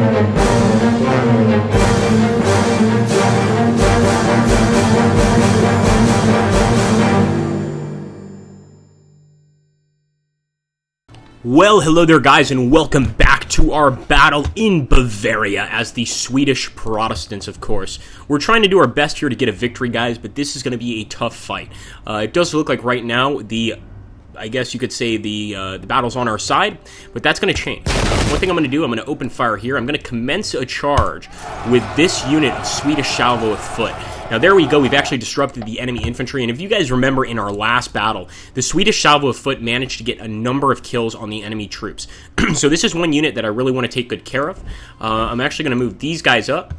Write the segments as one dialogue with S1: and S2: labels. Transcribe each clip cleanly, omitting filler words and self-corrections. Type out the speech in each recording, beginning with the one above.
S1: Well, hello there guys, and welcome back to our battle in Bavaria as the Swedish Protestants, of course. We're trying to do our best here to get a victory, guys, but this is going to be a tough fight. It does look like right now I guess you could say the battle's on our side, but that's going to change. One thing I'm going to do, I'm going to open fire here. I'm going to commence a charge with this unit of Swedish salvo of foot. Now, there we go. We've actually disrupted the enemy infantry, and if you guys remember in our last battle, the Swedish salvo of foot managed to get a number of kills on the enemy troops. So this is one unit that I really want to take good care of. I'm actually going to move these guys up.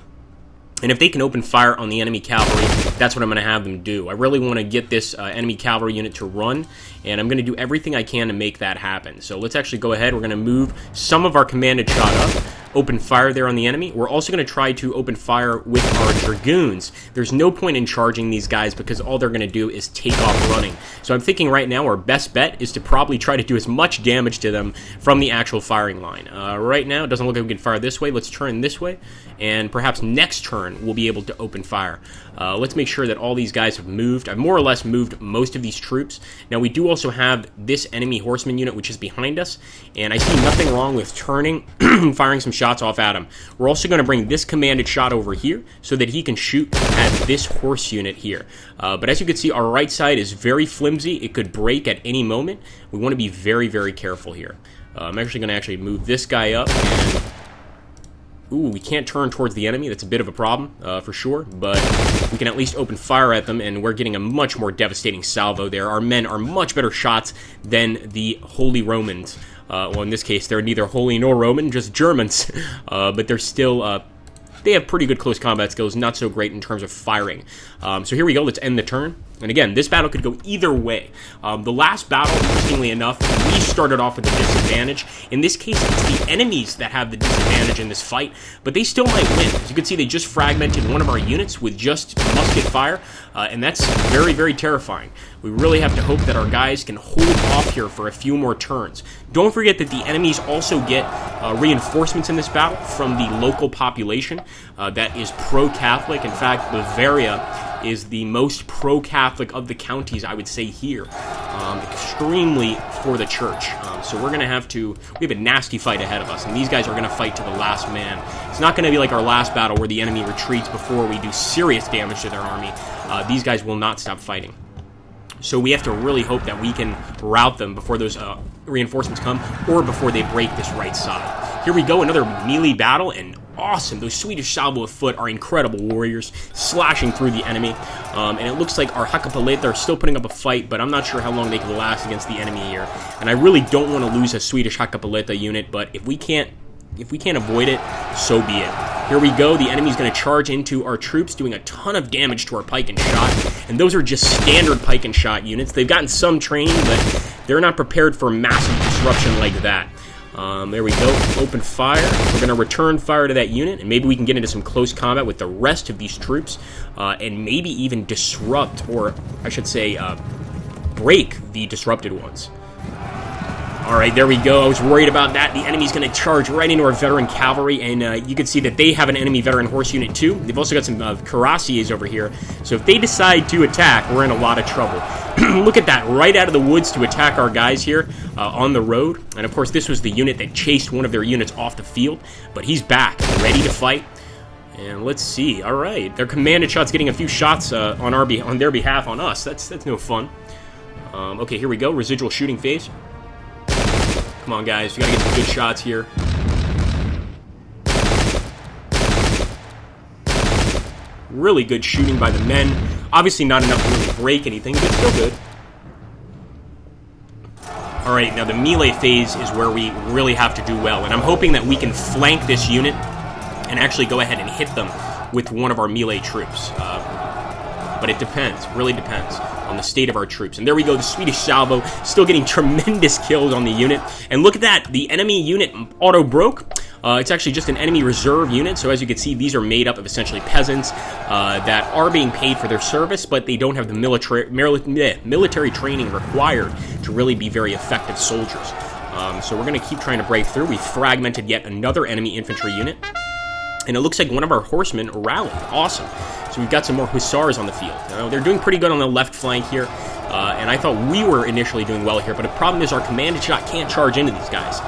S1: And if they can open fire on the enemy cavalry, that's what I'm going to have them do. I really want to get this enemy cavalry unit to run, and I'm going to do everything I can to make that happen. So let's actually go ahead. We're going to move some of our commanded shot up, open fire there on the enemy. We're also going to try to open fire with our dragoons. There's no point in charging these guys because all they're going to do is take off running. So I'm thinking right now our best bet is to probably try to do as much damage to them from the actual firing line. Right now, it doesn't look like we can fire this way. Let's turn this way, and perhaps next turn we'll be able to open fire. Let's make sure that all these guys have moved. I've more or less moved most of these troops. Now, we do also have this enemy horseman unit, which is behind us, and I see nothing wrong with turning, firing some shots off at him. We're also going to bring this commanded shot over here so that he can shoot at this horse unit here. But as you can see, our right side is very flimsy. It could break at any moment. We want to be very, very careful here. I'm actually going to move this guy up, and ooh, we can't turn towards the enemy. That's a bit of a problem, for sure, but we can at least open fire at them, and we're getting a much more devastating salvo there. Our men are much better shots than the Holy Romans. Well, in this case, they're neither holy nor Roman, just Germans, but they're still, they have pretty good close combat skills, not so great in terms of firing. So here we go, let's end the turn. And again, this battle could go either way. The last battle, interestingly enough, we started off with a disadvantage. In this case, it's the enemies that have the disadvantage in this fight, but they still might win. As you can see, they just fragmented one of our units with just musket fire, and that's very, very terrifying. We really have to hope that our guys can hold off here for a few more turns. Don't forget that the enemies also get reinforcements in this battle from the local population that is pro-Catholic. In fact, Bavaria is the most pro-Catholic of the counties, I would say, here. Extremely for the church. So we're going to we have a nasty fight ahead of us, and these guys are going to fight to the last man. It's not going to be like our last battle where the enemy retreats before we do serious damage to their army. These guys will not stop fighting. So we have to really hope that we can rout them before those reinforcements come, or before they break this right side. Here we go, another melee battle, and awesome. Those Swedish salvo of foot are incredible warriors, slashing through the enemy. And it looks like our Hakkapaleta are still putting up a fight, but I'm not sure how long they can last against the enemy here. And I really don't want to lose a Swedish Hakkapaleta unit, but if we can't avoid it, so be it. Here we go. The enemy's going to charge into our troops, doing a ton of damage to our pike and shot. And those are just standard pike and shot units. They've gotten some training, but they're not prepared for massive disruption like that. There we go. Open fire. We're going to return fire to that unit, and maybe we can get into some close combat with the rest of these troops, and maybe even disrupt, or I should say, break the disrupted ones. Alright, there we go. I was worried about that. The enemy's going to charge right into our veteran cavalry, and you can see that they have an enemy veteran horse unit too. They've also got some cuirassiers over here, so if they decide to attack, we're in a lot of trouble. Look at that, right out of the woods to attack our guys here on the road. And of course, this was the unit that chased one of their units off the field, but he's back, ready to fight. And let's see. Alright, their commanded shot's getting a few shots on their behalf on us. That's no fun. Okay, here we go. Residual shooting phase. Come on, guys. We gotta get some good shots here. Really good shooting by the men. Obviously not enough to really break anything, but still good. Alright, now the melee phase is where we really have to do well, and I'm hoping that we can flank this unit and actually go ahead and hit them with one of our melee troops. But it depends, really depends on the state of our troops. And there we go, the Swedish salvo still getting tremendous kills on the unit. And look at that, the enemy unit auto-broke. It's actually just an enemy reserve unit, so as you can see, these are made up of essentially peasants that are being paid for their service, but they don't have the military training required to really be very effective soldiers. So we're going to keep trying to break through. We fragmented yet another enemy infantry unit. And it looks like one of our horsemen rallied. Awesome. So we've got some more hussars on the field. They're doing pretty good on the left flank here. And I thought we were initially doing well here. But the problem is our commanded shot can't charge into these guys.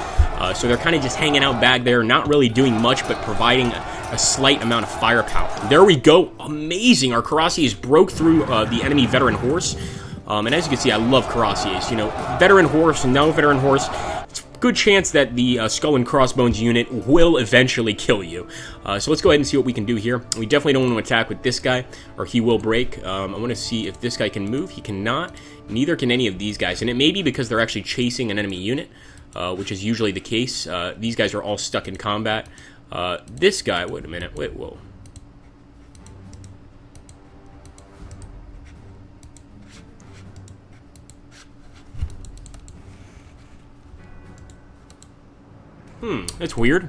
S1: So they're kind of just hanging out back there, not really doing much, but providing a slight amount of firepower. There we go. Amazing. Our cuirassiers broke through the enemy veteran horse. And as you can see, I love cuirassiers. You know, veteran horse and no veteran horse. Good chance that the skull and crossbones unit will eventually kill you. So let's go ahead and see what we can do here. We definitely don't want to attack with this guy, or he will break. I want to see if this guy can move. He cannot. Neither can any of these guys. And it may be because they're actually chasing an enemy unit, which is usually the case. These guys are all stuck in combat. This guy, wait a minute. Wait, whoa. That's weird.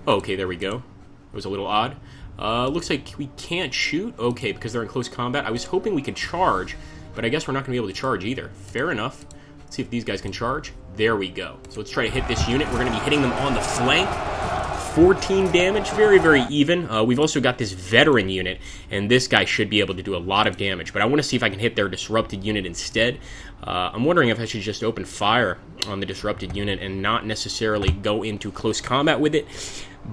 S1: Oh, okay, there we go. It was a little odd. Looks like we can't shoot. Okay, because they're in close combat. I was hoping we could charge, but I guess we're not going to be able to charge either. Fair enough. Let's see if these guys can charge. There we go. So let's try to hit this unit. We're going to be hitting them on the flank. 14 damage, very, very even. We've also got this veteran unit, and this guy should be able to do a lot of damage, but I want to see if I can hit their disrupted unit instead. I'm wondering if I should just open fire on the disrupted unit and not necessarily go into close combat with it,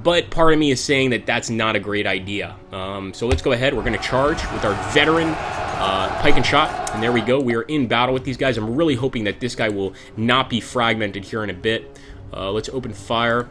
S1: but part of me is saying that that's not a great idea. So let's go ahead. We're going to charge with our veteran pike and shot, and there we go. We are in battle with these guys. I'm really hoping that this guy will not be fragmented here in a bit. Let's open fire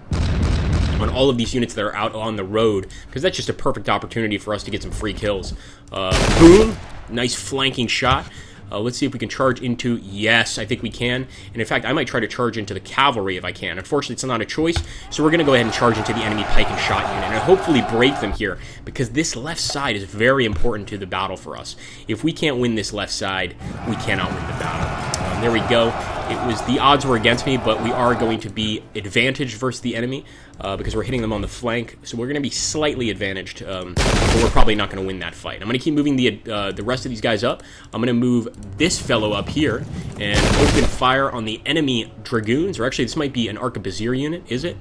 S1: on all of these units that are out on the road, because that's just a perfect opportunity for us to get some free kills. Boom! Nice flanking shot. Let's see if we can charge into... Yes, I think we can. And in fact, I might try to charge into the cavalry if I can. Unfortunately, it's not a choice, so we're going to go ahead and charge into the enemy pike and shot unit and hopefully break them here, because this left side is very important to the battle for us. If we can't win this left side, we cannot win the battle. There we go. The odds were against me, but we are going to be advantaged versus the enemy because we're hitting them on the flank. So we're going to be slightly advantaged, but we're probably not going to win that fight. I'm going to keep moving the rest of these guys up. I'm going to move this fellow up here and open fire on the enemy dragoons. Or actually, this might be an arquebusier unit, is it?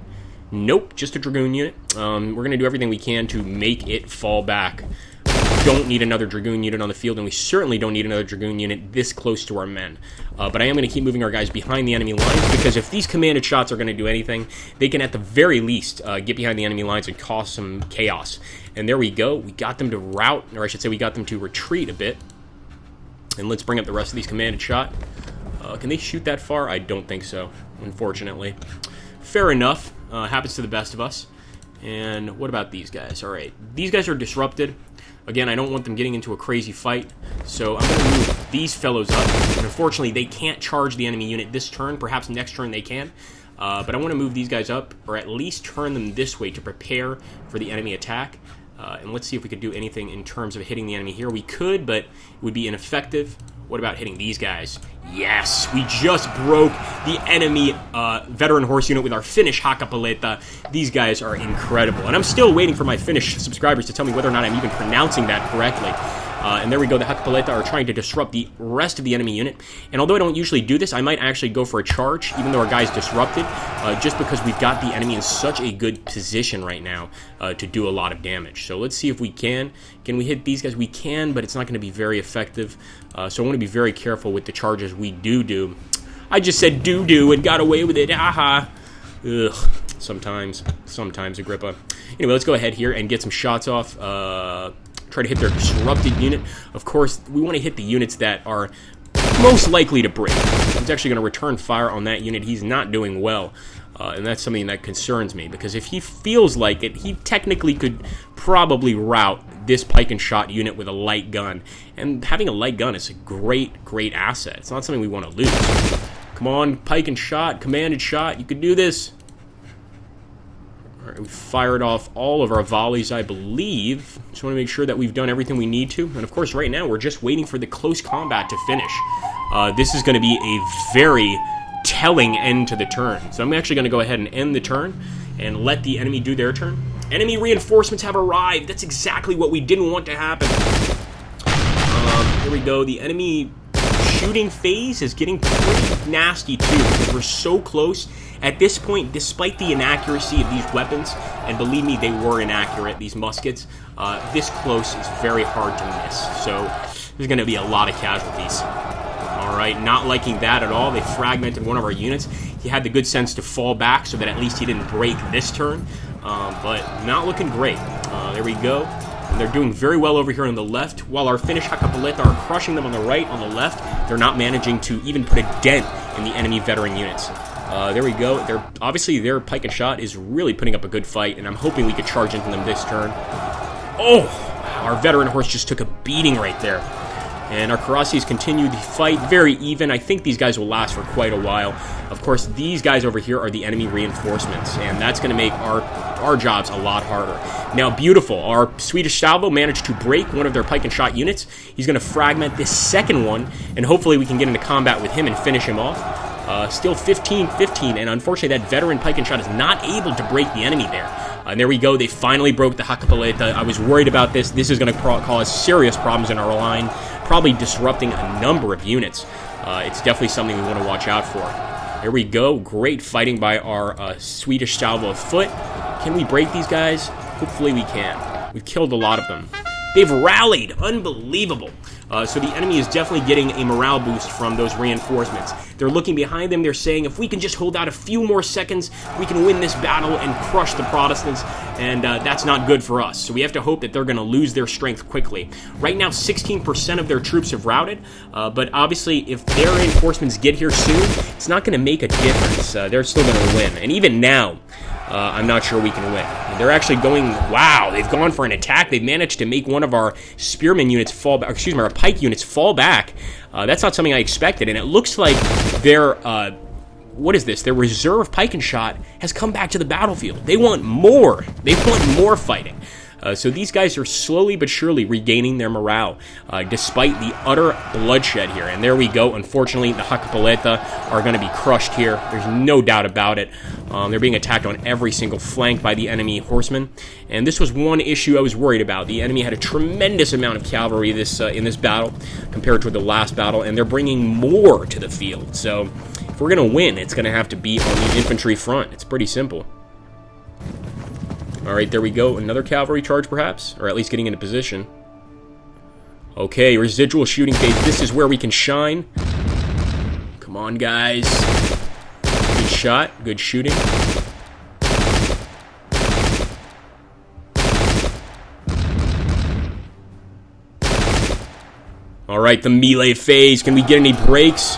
S1: Nope, just a dragoon unit. We're going to do everything we can to make it fall back. Don't need another dragoon unit on the field, and we certainly don't need another dragoon unit this close to our men. But I am going to keep moving our guys behind the enemy lines, because if these commanded shots are going to do anything, they can at the very least get behind the enemy lines and cause some chaos. And there we go. We got them to rout, or I should say we got them to retreat a bit. And let's bring up the rest of these commanded shot. Can they shoot that far? I don't think so, unfortunately. Fair enough. Happens to the best of us. And what about these guys? All right. These guys are disrupted. Again, I don't want them getting into a crazy fight, so I'm going to move these fellows up. And unfortunately, they can't charge the enemy unit this turn. Perhaps next turn they can. But I want to move these guys up, or at least turn them this way to prepare for the enemy attack. And let's see if we could do anything in terms of hitting the enemy here. We could, but it would be ineffective. What about hitting these guys? Yes, we just broke the enemy veteran horse unit with our Finnish Hakkapaletta. These guys are incredible. And I'm still waiting for my Finnish subscribers to tell me whether or not I'm even pronouncing that correctly. And there we go, the Hakkapaletta are trying to disrupt the rest of the enemy unit. And although I don't usually do this, I might actually go for a charge, even though our guy's disrupted, just because we've got the enemy in such a good position right now to do a lot of damage. So let's see if we can. Can we hit these guys? We can, but it's not going to be very effective. So I want to be very careful with the charges we do. I just said do and got away with it. Aha. Ugh. Sometimes, Agrippa. Anyway, let's go ahead here and get some shots off. Try to hit their disrupted unit. Of course, we want to hit the units that are most likely to break. He's actually going to return fire on that unit. He's not doing well, and that's something that concerns me, because if he feels like it, he technically could probably rout this pike and shot unit with a light gun. And having a light gun is a great asset. It's not something we want to lose. Come on, pike and shot, commanded shot. You could do this. We fired off all of our volleys, I believe. Just want to make sure that we've done everything we need to. And of course, right now, we're just waiting for the close combat to finish. This is going to be a very telling end to the turn. So I'm actually going to go ahead and end the turn and let the enemy do their turn. Enemy reinforcements have arrived. That's exactly what we didn't want to happen. Here we go. The enemy shooting phase is getting pretty nasty too, because we're so close. At this point, despite the inaccuracy of these weapons, and believe me, they were inaccurate, these muskets, this close is very hard to miss. So there's going to be a lot of casualties. Alright, not liking that at all. They fragmented one of our units. He had the good sense to fall back so that at least he didn't break this turn, but not looking great. There we go. And they're doing very well over here on the left, while our Finnish Hakapaleta are crushing them on the right. On the left, they're not managing to even put a dent in the enemy veteran units. There we go. Obviously, their pike and shot is really putting up a good fight, and I'm hoping we could charge into them this turn. Oh! Our veteran horse just took a beating right there. And our Karasis continue the fight, very even. I think these guys will last for quite a while. Of course, these guys over here are the enemy reinforcements, and that's going to make our jobs a lot harder. Now, beautiful. Our Swedish salvo managed to break one of their pike and shot units. He's going to fragment this second one, and hopefully we can get into combat with him and finish him off. Still 15-15, and unfortunately that veteran pike and shot is not able to break the enemy there. And there we go, they finally broke the Hakapaleta. I was worried about this. This is going to cause serious problems in our line, probably disrupting a number of units. It's definitely something we want to watch out for. There we go, great fighting by our Swedish salvo of foot. Can we break these guys? Hopefully we can. We've killed a lot of them. They've rallied, unbelievable. So the enemy is definitely getting a morale boost from those reinforcements. They're looking behind them, they're saying, if we can just hold out a few more seconds, we can win this battle and crush the Protestants, and that's not good for us. So we have to hope that they're going to lose their strength quickly. Right now, 16% of their troops have routed, but obviously, if their reinforcements get here soon, it's not going to make a difference. They're still going to win, and even now, I'm not sure we can win. They're actually going, wow, they've gone for an attack. They've managed to make one of our spearman units fall back, excuse me, our pike units fall back. That's not something I expected, and it looks like their, what is this? Their reserve pike and shot has come back to the battlefield. They want more. They want more fighting. So these guys are slowly but surely regaining their morale, despite the utter bloodshed here. And there we go. Unfortunately, the Hakapaleta are going to be crushed here. There's no doubt about it. They're being attacked on every single flank by the enemy horsemen. And this was one issue I was worried about. The enemy had a tremendous amount of cavalry in this battle compared to the last battle, and they're bringing more to the field. So if we're going to win, it's going to have to be on the infantry front. It's pretty simple. Alright, there we go. Another cavalry charge, perhaps? Or at least getting into position. Okay, residual shooting phase. This is where we can shine. Come on, guys. Good shot. Good shooting. Alright, the melee phase. Can we get any breaks?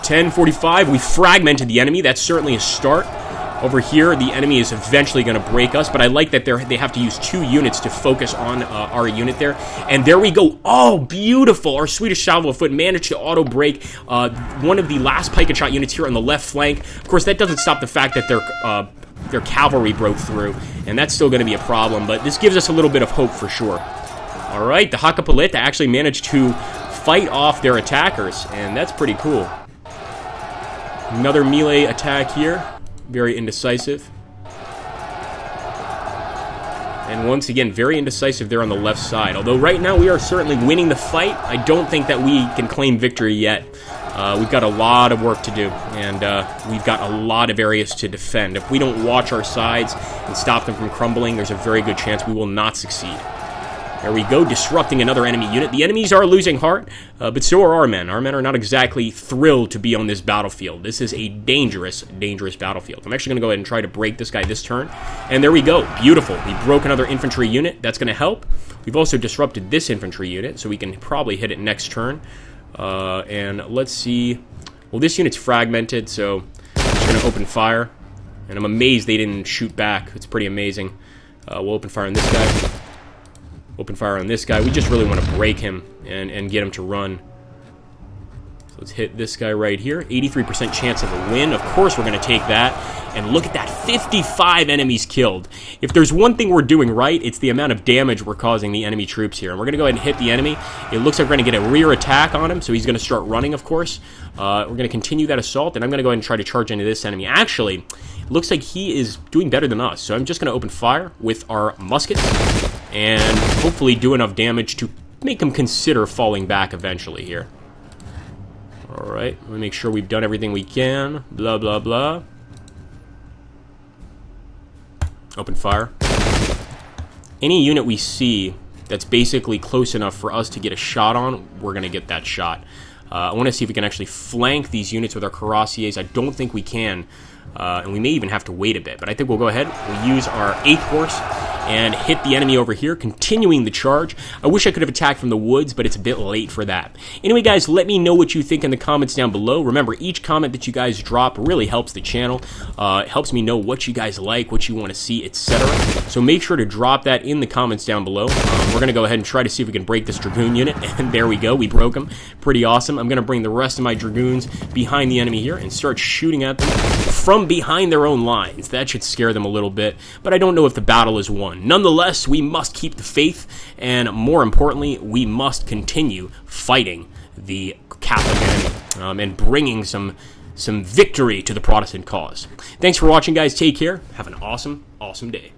S1: 10:45. We fragmented the enemy. That's certainly a start. Over here, the enemy is eventually going to break us, but I like that they have to use 2 units to focus on our unit there. And there we go. Oh, beautiful. Our Swedish salvo of foot managed to auto-break one of the last pike and shot units here on the left flank. Of course, that doesn't stop the fact that their cavalry broke through, and that's still going to be a problem, but this gives us a little bit of hope for sure. All right, the Hakapaleta actually managed to fight off their attackers, and that's pretty cool. Another melee attack here. Very indecisive. And once again, very indecisive there on the left side. Although right now we are certainly winning the fight, I don't think that we can claim victory yet. We've got a lot of work to do, and we've got a lot of areas to defend. If we don't watch our sides and stop them from crumbling, there's a very good chance we will not succeed. There we go, disrupting another enemy unit. The enemies are losing heart, but so are our men. Our men are not exactly thrilled to be on this battlefield. This is a dangerous, dangerous battlefield. I'm actually going to go ahead and try to break this guy this turn. And there we go. Beautiful. We broke another infantry unit. That's going to help. We've also disrupted this infantry unit, so we can probably hit it next turn. And let's see. Well, this unit's fragmented, so I'm just going to open fire. And I'm amazed they didn't shoot back. It's pretty amazing. We'll open fire on this guy. Open fire on this guy. We just really want to break him and get him to run. So let's hit this guy right here. 83% chance of a win. Of course we're going to take that. And look at that, 55 enemies killed. If there's one thing we're doing right, it's the amount of damage we're causing the enemy troops here. And we're going to go ahead and hit the enemy. It looks like we're going to get a rear attack on him, so he's going to start running, of course. We're going to continue that assault, and I'm going to go ahead and try to charge into this enemy. Actually, it looks like he is doing better than us, so I'm just going to open fire with our muskets and hopefully do enough damage to make him consider falling back eventually here. Alright, let me make sure we've done everything we can. Blah, blah, blah. Open fire. Any unit we see that's basically close enough for us to get a shot on, we're going to get that shot. I want to see if we can actually flank these units with our cuirassiers. I don't think we can, and we may even have to wait a bit. But I think we'll go ahead. We'll use our 8th horse and hit the enemy over here, continuing the charge. I wish I could have attacked from the woods, but it's a bit late for that. Anyway, guys, let me know what you think in the comments down below. Remember, each comment that you guys drop really helps the channel. It helps me know what you guys like, what you want to see, etc. So make sure to drop that in the comments down below. We're going to go ahead and try to see if we can break this Dragoon unit, and there we go. We broke him. Pretty awesome. I'm going to bring the rest of my Dragoons behind the enemy here and start shooting at them from behind their own lines. That should scare them a little bit, but I don't know if the battle is won. Nonetheless, we must keep the faith, and more importantly, we must continue fighting the Catholic enemy and bringing some victory to the Protestant cause. Thanks for watching, guys. Take care. Have an awesome, awesome day.